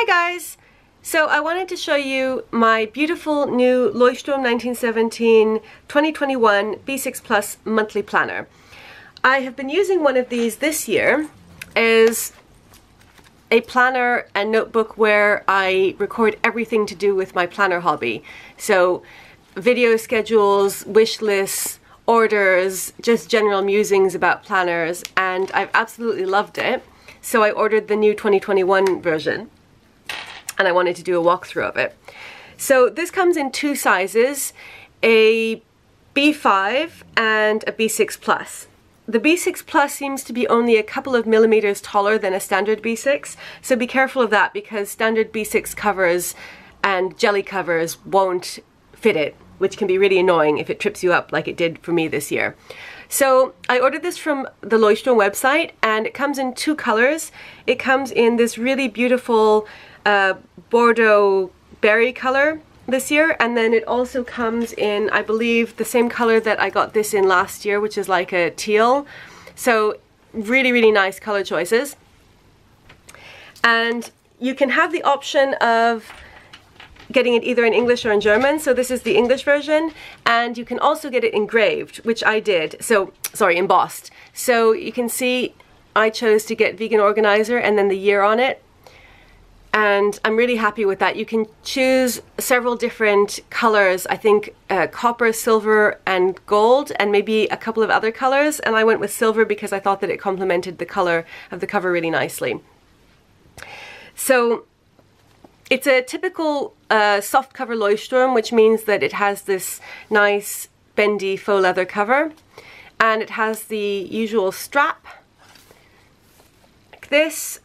Hi guys! So I wanted to show you my beautiful new Leuchtturm 2021 B6 Plus monthly planner. I have been using one of these this year as a planner and notebook where I record everything to do with my planner hobby. So video schedules, wish lists, orders, just general musings about planners, and I've absolutely loved it. So I ordered the new 2021 version and I wanted to do a walkthrough of it. So this comes in two sizes, a B5 and a B6 Plus. The B6 Plus seems to be only a couple of millimeters taller than a standard B6, so be careful of that because standard B6 covers and jelly covers won't fit it, which can be really annoying if it trips you up like it did for me this year. So I ordered this from the Leuchtturm website and it comes in two colors. It comes in this really beautiful Bordeaux berry color this year, and then it also comes in, I believe, the same color that I got this in last year, which is like a teal. So really nice color choices. And you can have the option of getting it either in English or in German. So this is the English version, and you can also get it engraved, which I did. So, sorry, embossed. So you can see I chose to get vegan organizer and then the year on it. And I'm really happy with that. You can choose several different colors, I think copper, silver, and gold, and maybe a couple of other colors. And I went with silver because I thought that it complemented the color of the cover really nicely. So it's a typical soft cover Leuchtturm, which means that it has this nice bendy faux leather cover. And it has the usual strap, like this.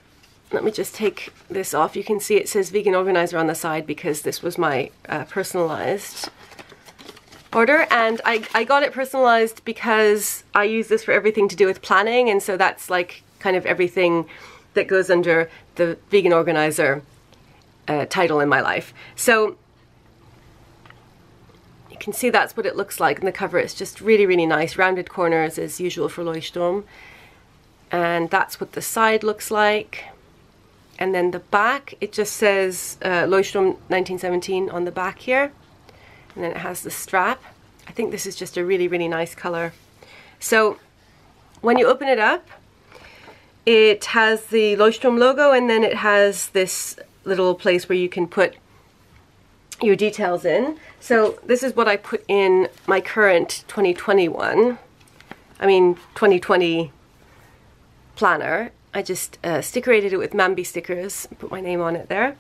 Let me just take this off. You can see it says vegan organizer on the side because this was my personalized order, and I got it personalized because I use this for everything to do with planning, and so that's like kind of everything that goes under the vegan organizer title in my life. So you can see that's what it looks like in the cover. It's just really nice, rounded corners as usual for Leuchtturm, and that's what the side looks like. And then the back, it just says Leuchtturm 1917 on the back here. And then it has the strap. I think this is just a really nice color. So when you open it up, it has the Leuchtturm logo, and then it has this little place where you can put your details in. So this is what I put in my current 2020 planner. I just stickerated it with Mambi stickers, put my name on it there.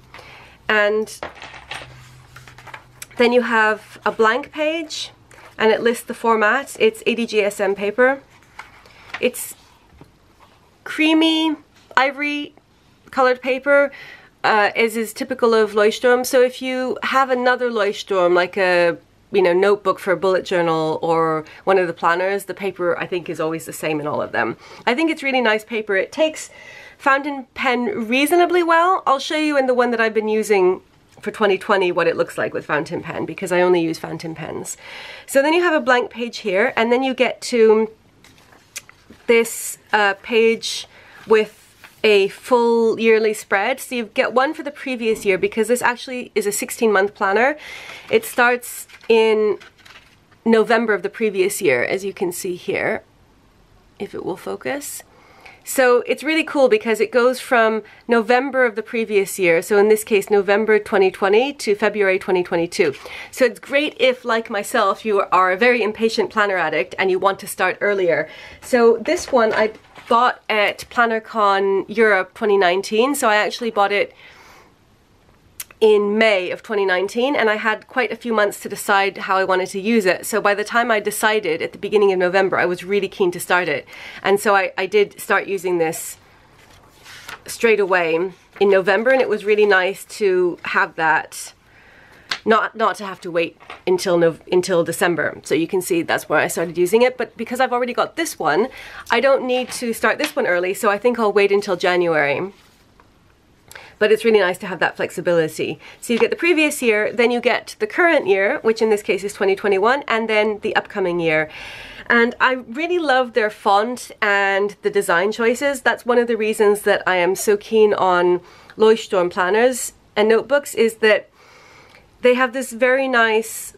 And then you have a blank page, and it lists the format. It's 80 GSM paper. It's creamy, ivory colored paper, as is typical of Leuchtturm. So if you have another Leuchtturm, like a notebook for a bullet journal or one of the planners, the paper I think is always the same in all of them. I think it's really nice paper. It takes fountain pen reasonably well. I'll show you in the one that I've been using for 2020 what it looks like with fountain pen, because I only use fountain pens. So then you have a blank page here, and then you get to this page with a full yearly spread. So you get one for the previous year, because this actually is a 16-month planner. It starts in November of the previous year, as you can see here, if it will focus. So it's really cool because it goes from November of the previous year, so in this case November 2020 to February 2022. So it's great if, like myself, you are a very impatient planner addict and you want to start earlier. So this one I bought at PlannerCon Europe 2019, so I actually bought it in May of 2019, and I had quite a few months to decide how I wanted to use it. So by the time I decided at the beginning of November, I was really keen to start it. And so I did start using this straight away in November, and it was really nice to have that, not to have to wait until December. So you can see that's where I started using it. But because I've already got this one, I don't need to start this one early, so I think I'll wait until January. but it's really nice to have that flexibility. So you get the previous year, then you get the current year, which in this case is 2021, and then the upcoming year. And I really love their font and the design choices. That's one of the reasons that I am so keen on Leuchtturm planners and notebooks, is that they have this very nice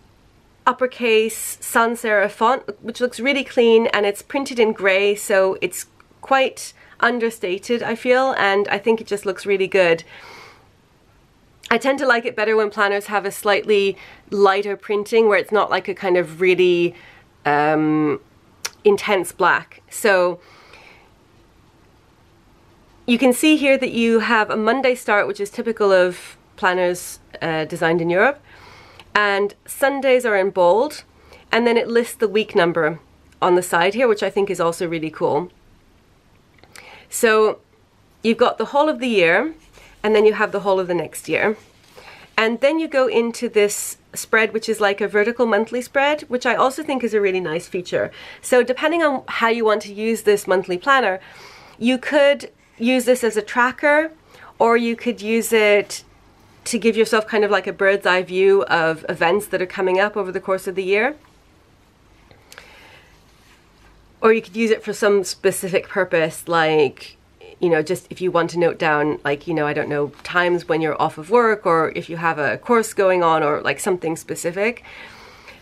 uppercase sans serif font, which looks really clean, and it's printed in grey, so it's quite understated, I feel, and I think it just looks really good. I tend to like it better when planners have a slightly lighter printing, where it's not like a kind of really intense black. So you can see here that you have a Monday start, which is typical of planners designed in Europe, and Sundays are in bold, and then it lists the week number on the side here, which I think is also really cool. So you've got the whole of the year, and then you have the whole of the next year. And then you go into this spread, which is like a vertical monthly spread, which I also think is a really nice feature. So depending on how you want to use this monthly planner, you could use this as a tracker, or you could use it to give yourself kind of like a bird's eye view of events that are coming up over the course of the year. Or you could use it for some specific purpose, like, you know, just if you want to note down, like, you know, I don't know, times when you're off of work, or if you have a course going on, or like something specific.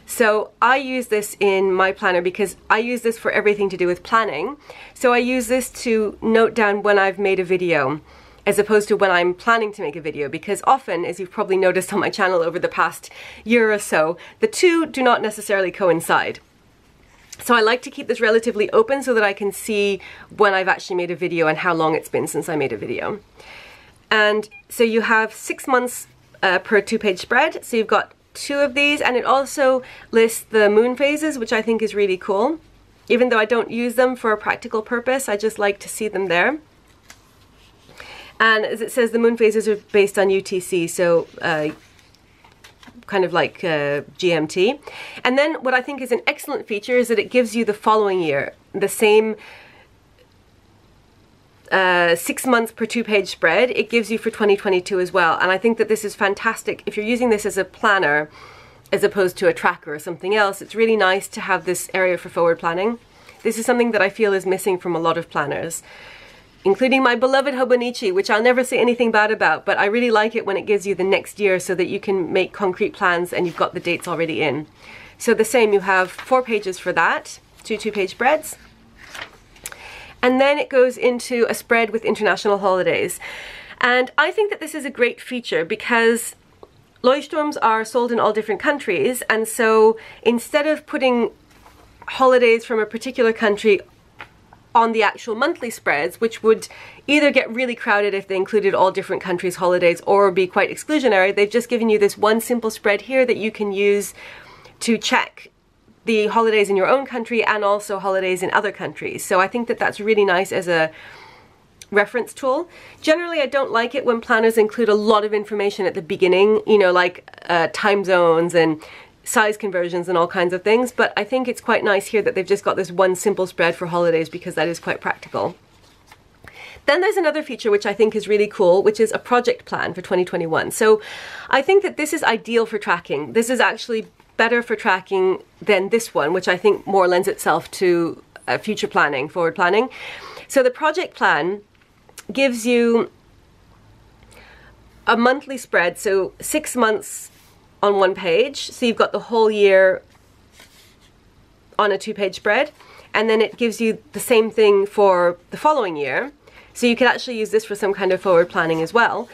So I use this in my planner because I use this for everything to do with planning. So I use this to note down when I've made a video, as opposed to when I'm planning to make a video, because often, as you've probably noticed on my channel over the past year or so, the two do not necessarily coincide. So I like to keep this relatively open so that I can see when I've actually made a video and how long it's been since I made a video. And so you have 6 months per 2-page spread. So you've got 2 of these, and it also lists the moon phases, which I think is really cool. Even though I don't use them for a practical purpose, I just like to see them there. And as it says, the moon phases are based on UTC, so kind of like GMT. And then what I think is an excellent feature is that it gives you the following year, the same 6 months per 2-page spread. It gives you for 2022 as well. And I think that this is fantastic. If you're using this as a planner, as opposed to a tracker or something else, it's really nice to have this area for forward planning. This is something that I feel is missing from a lot of planners, including my beloved Hobonichi, which I'll never say anything bad about, but I really like it when it gives you the next year so that you can make concrete plans and you've got the dates already in. So the same, you have 4 pages for that, 2 2-page spreads. And then it goes into a spread with international holidays. And I think that this is a great feature because Leuchtturms are sold in all different countries, and so instead of putting holidays from a particular country on the actual monthly spreads, which would either get really crowded if they included all different countries' holidays or be quite exclusionary, they've just given you this one simple spread here that you can use to check the holidays in your own country and also holidays in other countries. So I think that that's really nice as a reference tool. Generally, I don't like it when planners include a lot of information at the beginning, you know, like time zones and size conversions and all kinds of things, but I think it's quite nice here that they've just got this one simple spread for holidays because that is quite practical. Then there's another feature which I think is really cool, which is a project plan for 2021. So I think that this is ideal for tracking. This is actually better for tracking than this one, which I think more lends itself to future planning, forward planning. So the project plan gives you a monthly spread, so 6 months on 1 page, so you've got the whole year on a 2-page spread, and then it gives you the same thing for the following year, so you could actually use this for some kind of forward planning as well.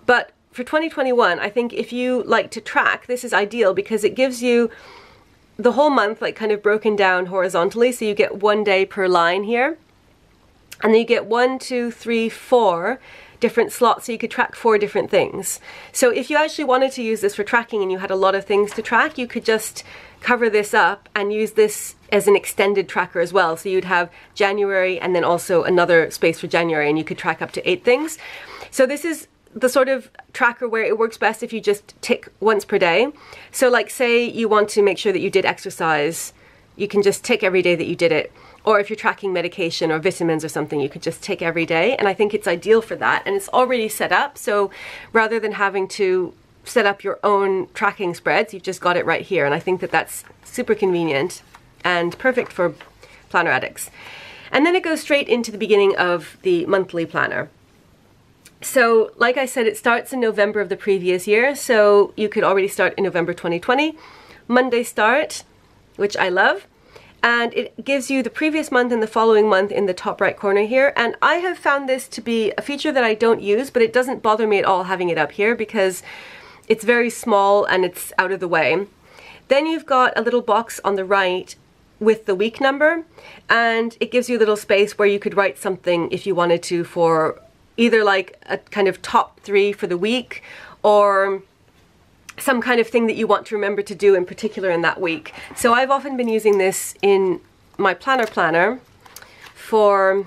But for 2021, I think if you like to track, this is ideal because it gives you the whole month like kind of broken down horizontally, so you get 1 day per line here, and then you get 1, 2, 3, 4 different slots, so you could track 4 different things. So if you actually wanted to use this for tracking and you had a lot of things to track, you could just cover this up and use this as an extended tracker as well. So you'd have January and then also another space for January, and you could track up to 8 things. So this is the sort of tracker where it works best if you just tick once per day. So like say you want to make sure that you did exercise, you can just tick every day that you did it. Or if you're tracking medication or vitamins or something, you could just take every day. And I think it's ideal for that. And it's already set up. So rather than having to set up your own tracking spreads, you've just got it right here. And I think that that's super convenient and perfect for planner addicts. And then it goes straight into the beginning of the monthly planner. So like I said, it starts in November of the previous year. So you could already start in November 2020. Monday start, which I love. And it gives you the previous month and the following month in the top right corner here. And I have found this to be a feature that I don't use, but it doesn't bother me at all having it up here because it's very small and it's out of the way. Then you've got a little box on the right with the week number, and it gives you a little space where you could write something if you wanted to for either like a kind of top 3 for the week or some kind of thing that you want to remember to do in particular in that week. So I've often been using this in my planner for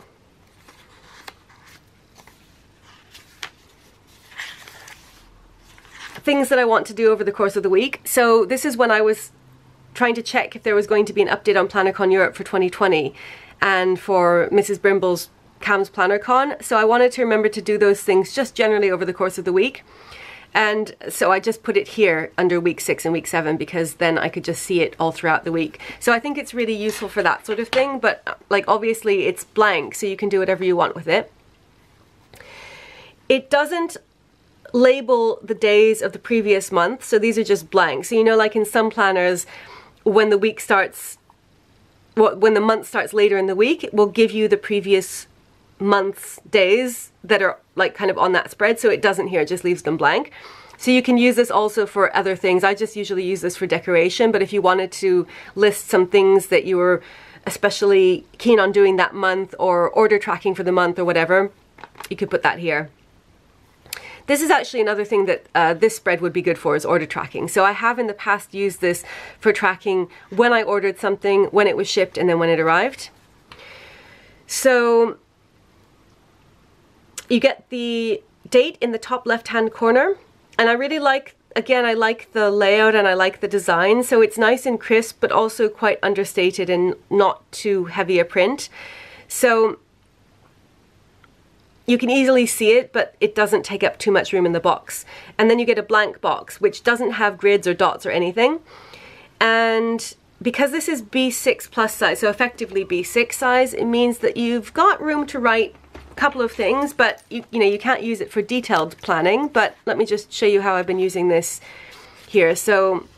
things that I want to do over the course of the week. So this is when I was trying to check if there was going to be an update on PlannerCon Europe for 2020 and for Mrs. Brimble's CAMS PlannerCon. So I wanted to remember to do those things just generally over the course of the week. And so I just put it here under week 6 and week 7 because then I could just see it all throughout the week. So I think it's really useful for that sort of thing, but like obviously it's blank, so you can do whatever you want with it. It doesn't label the days of the previous month, so these are just blank. So you know, like in some planners, when the week starts, when the month starts later in the week, it will give you the previous month's days that are like kind of on that spread. So it doesn't here, it just leaves them blank. So you can use this also for other things. I just usually use this for decoration, but if you wanted to list some things that you were especially keen on doing that month or order tracking for the month or whatever, you could put that here. This is actually another thing that this spread would be good for, is order tracking. So I have in the past used this for tracking when I ordered something, when it was shipped, and then when it arrived. So you get the date in the top left-hand corner, and I really like, again, I like the layout and I like the design. So it's nice and crisp, but also quite understated and not too heavy a print. So you can easily see it, but it doesn't take up too much room in the box. And then you get a blank box, which doesn't have grids or dots or anything. And because this is B6 plus size, so effectively B6 size, it means that you've got room to write a couple of things, but you know, you can't use it for detailed planning. But let me just show you how I've been using this here. So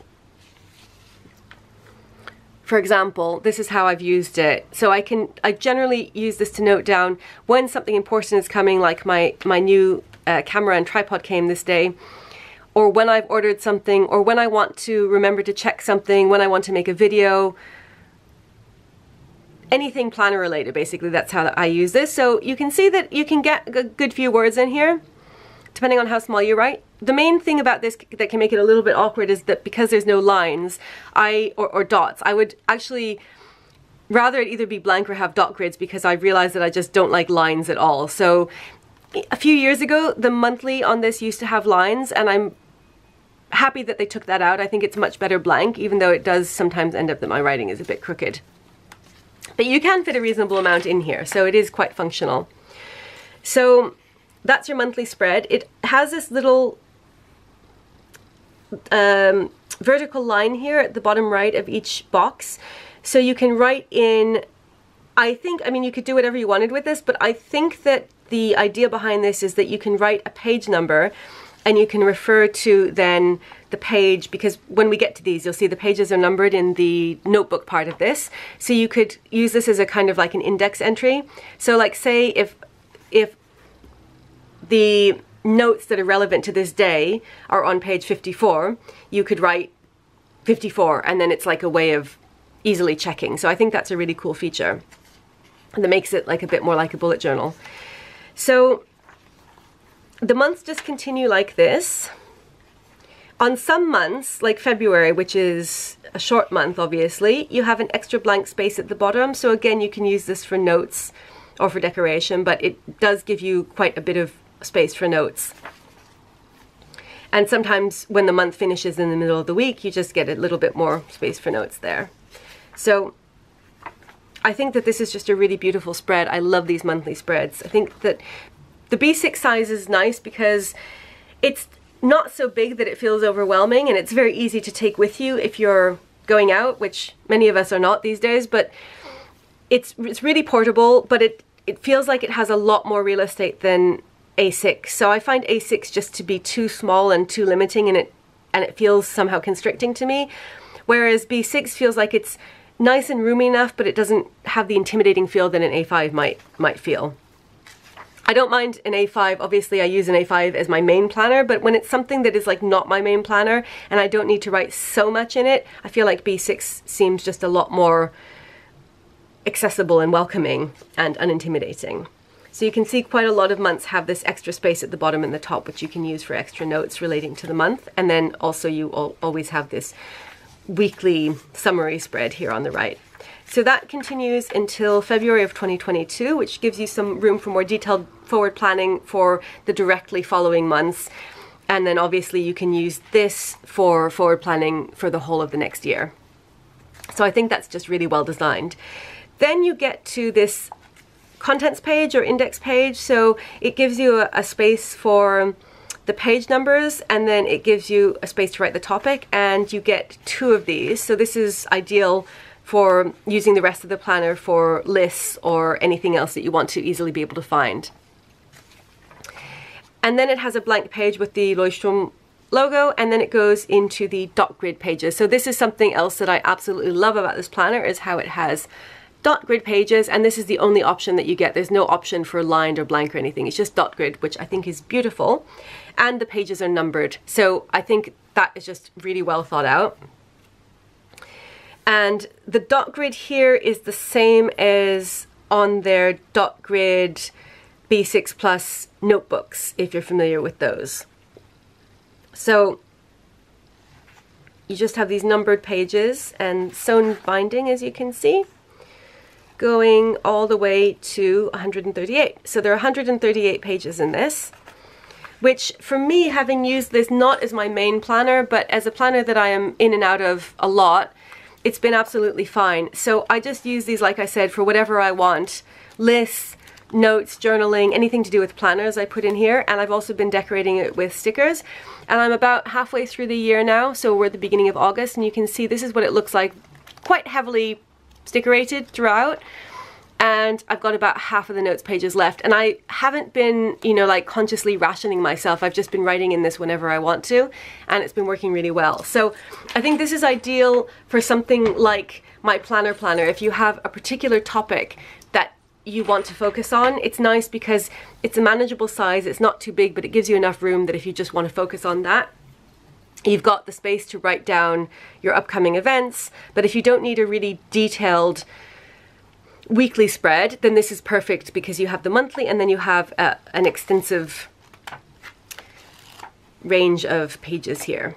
for example, this is how I've used it. So I generally use this to note down when something important is coming, like my new camera and tripod came this day, or when I've ordered something, or when I want to remember to check something, when I want to make a video, anything planner related, basically. That's how I use this. So you can see that you can get a good few words in here, depending on how small you write. The main thing about this that can make it a little bit awkward is that because there's no lines or dots, I would actually rather it either be blank or have dot grids, because I realized that I just don't like lines at all. So a few years ago, the monthly on this used to have lines, and I'm happy that they took that out. I think it's much better blank, even though it does sometimes end up that my writing is a bit crooked. But you can fit a reasonable amount in here, so it is quite functional. So that's your monthly spread. It has this little vertical line here at the bottom right of each box. So you can write in, I mean, you could do whatever you wanted with this, but I think that the idea behind this is that you can write a page number and you can refer to then the page, because when we get to these, you'll see the pages are numbered in the notebook part of this. So you could use this as a kind of like an index entry. So like say if the notes that are relevant to this day are on page 54, you could write 54, and then it's like a way of easily checking. So I think that's a really cool feature, and that makes it like a bit more like a bullet journal. So the months just continue like this. On some months, like February, which is a short month obviously, you have an extra blank space at the bottom. So again, you can use this for notes or for decoration, but it does give you quite a bit of space for notes. And sometimes when the month finishes in the middle of the week, you just get a little bit more space for notes there. So I think that this is just a really beautiful spread. I love these monthly spreads. I think that the B6 size is nice because it's not so big that it feels overwhelming, and it's very easy to take with you if you're going out, which many of us are not these days, but it's really portable, but it feels like it has a lot more real estate than A6. So I find A6 just to be too small and too limiting, and it feels somehow constricting to me, whereas B6 feels like it's nice and roomy enough, but it doesn't have the intimidating feel that an A5 might feel. I don't mind an A5, obviously I use an A5 as my main planner, but when it's something that is like not my main planner and I don't need to write so much in it, I feel like B6 seems just a lot more accessible and welcoming and unintimidating. So you can see quite a lot of months have this extra space at the bottom and the top, which you can use for extra notes relating to the month. And then also you always have this weekly summary spread here on the right. So that continues until February of 2022, which gives you some room for more detailed forward planning for the directly following months. And then obviously you can use this for forward planning for the whole of the next year. So I think that's just really well designed. Then you get to this contents page or index page. So it gives you a space for the page numbers, and then it gives you a space to write the topic, and you get 2 of these. So this is ideal for using the rest of the planner for lists or anything else that you want to easily be able to find. And then it has a blank page with the Leuchtturm logo, and then it goes into the dot grid pages. So this is something else that I absolutely love about this planner, is how it has dot grid pages, and this is the only option that you get. There's no option for lined or blank or anything. It's just dot grid, which I think is beautiful. And the pages are numbered. So I think that is just really well thought out. And the dot grid here is the same as on their dot grid B6 Plus notebooks, if you're familiar with those. So you just have these numbered pages and sewn binding, as you can see, going all the way to 138. So there are 138 pages in this, which for me, having used this not as my main planner, but as a planner that I am in and out of a lot, it's been absolutely fine. So I just use these, like I said, for whatever I want. Lists, notes, journaling, anything to do with planners I put in here. And I've also been decorating it with stickers. And I'm about halfway through the year now, so we're at the beginning of August, and you can see this is what it looks like, quite heavily stickerated throughout. And I've got about half of the notes pages left, and I haven't been, you know, like consciously rationing myself. I've just been writing in this whenever I want to, and it's been working really well. So I think this is ideal for something like my planner. If you have a particular topic that you want to focus on, it's nice because it's a manageable size. It's not too big, but it gives you enough room that if you just want to focus on that, you've got the space to write down your upcoming events. But if you don't need a really detailed weekly spread, then this is perfect because you have the monthly, and then you have an extensive range of pages here.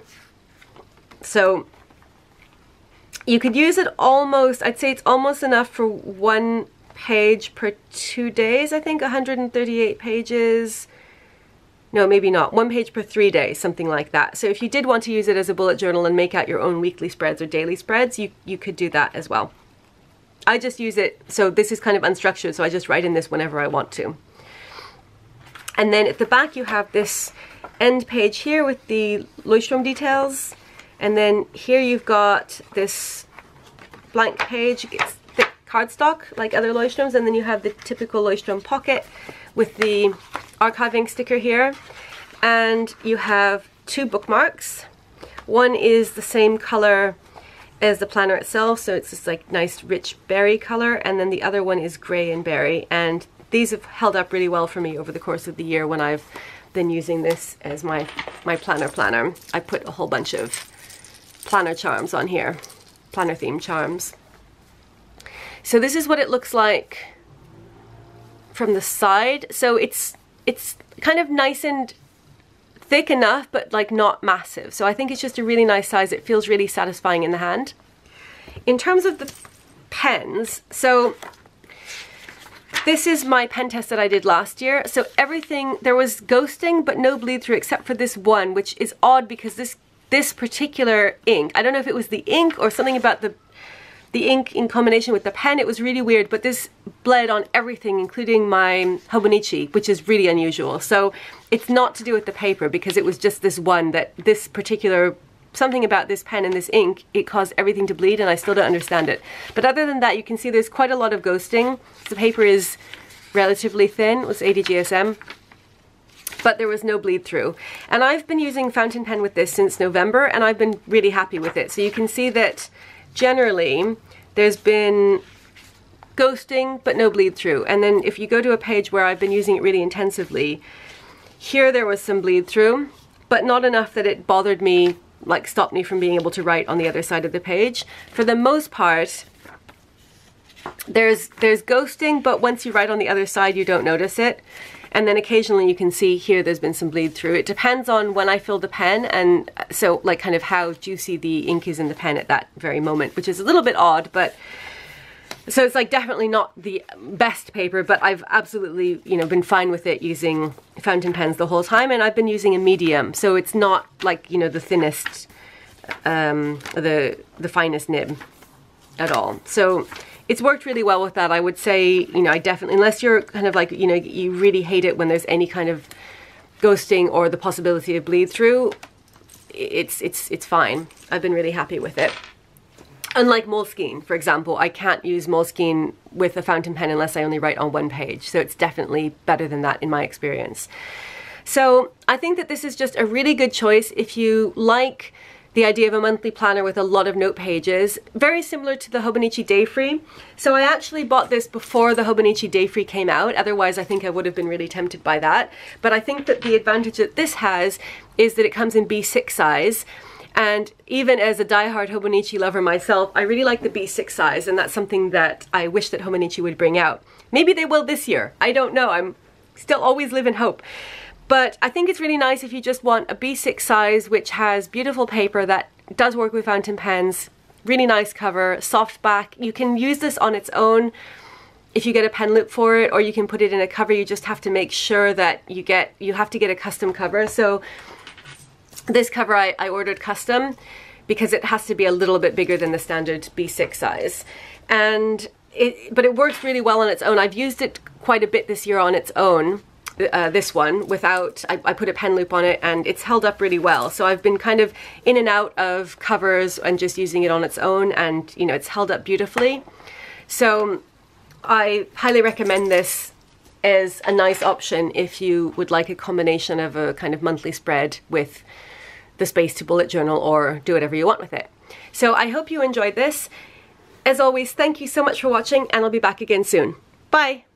So you could use it almost, I'd say it's almost enough for 1 page per 2 days. I think 138 pages. No, maybe not. 1 page per 3 days, something like that. So if you did want to use it as a bullet journal and make out your own weekly spreads or daily spreads, you could do that as well. I just use it, so this is kind of unstructured, so I just write in this whenever I want to. And then at the back you have this end page here with the Leuchtturm details, and then here you've got this blank page. It's thick cardstock like other Leuchtturms, and then you have the typical Leuchtturm pocket with the archiving sticker here, and you have 2 bookmarks. One is the same color as the planner itself, so it's this like nice rich berry color, and then the other one is gray and berry, and these have held up really well for me over the course of the year when I've been using this as my planner. I put a whole bunch of planner charms on here, planner theme charms. So this is what it looks like from the side. So it's kind of nice and thick enough, but like not massive. So I think it's just a really nice size. It feels really satisfying in the hand. In terms of the pens, so this is my pen test that I did last year. So everything, there was ghosting, but no bleed through except for this one, which is odd because this particular ink, I don't know if it was the ink or something about the ink in combination with the pen, it was really weird, but this bled on everything, including my Hobonichi, which is really unusual. So it's not to do with the paper, because it was just this one that this particular, something about this pen and this ink, it caused everything to bleed, and I still don't understand it. But other than that, you can see there's quite a lot of ghosting. The paper is relatively thin. It was 80 GSM. But there was no bleed through. And I've been using fountain pen with this since November, and I've been really happy with it. So you can see that generally there's been ghosting but no bleed through. And then if you go to a page where I've been using it really intensively, here there was some bleed through, but not enough that it bothered me, like stopped me from being able to write on the other side of the page. For the most part, there's ghosting, but once you write on the other side you don't notice it. And then occasionally you can see here there's been some bleed through. It depends on when I fill the pen, and so like kind of how juicy the ink is in the pen at that very moment, which is a little bit odd, but so it's like definitely not the best paper, but I've absolutely, you know, been fine with it using fountain pens the whole time, and I've been using a medium, so it's not like, you know, the thinnest, the finest nib at all. So it's worked really well with that. I would say, you know, I definitely, unless you're kind of like, you know, you really hate it when there's any kind of ghosting or the possibility of bleed through, it's fine. I've been really happy with it. Unlike Moleskine, for example, I can't use Moleskine with a fountain pen unless I only write on one page. So it's definitely better than that in my experience. So I think that this is just a really good choice if you like the idea of a monthly planner with a lot of note pages, very similar to the Hobonichi Day Free. So I actually bought this before the Hobonichi Day Free came out, otherwise I think I would have been really tempted by that. But I think that the advantage that this has is that it comes in B6 size, and even as a diehard Hobonichi lover myself, I really like the B6 size, and that's something that I wish that Hobonichi would bring out. Maybe they will this year, I don't know, I'm still always live in hope. But I think it's really nice if you just want a B6 size which has beautiful paper that does work with fountain pens, really nice cover, soft back. You can use this on its own if you get a pen loop for it, or you can put it in a cover. You just have to make sure that you have to get a custom cover. So this cover I ordered custom because it has to be a little bit bigger than the standard B6 size. But it works really well on its own. I've used it quite a bit this year on its own. This one without, I put a pen loop on it, and it's held up really well. So I've been kind of in and out of covers and just using it on its own, and you know, it's held up beautifully. So I highly recommend this as a nice option if you would like a combination of a kind of monthly spread with the space to bullet journal or do whatever you want with it. So I hope you enjoyed this. As always, thank you so much for watching, and I'll be back again soon. Bye!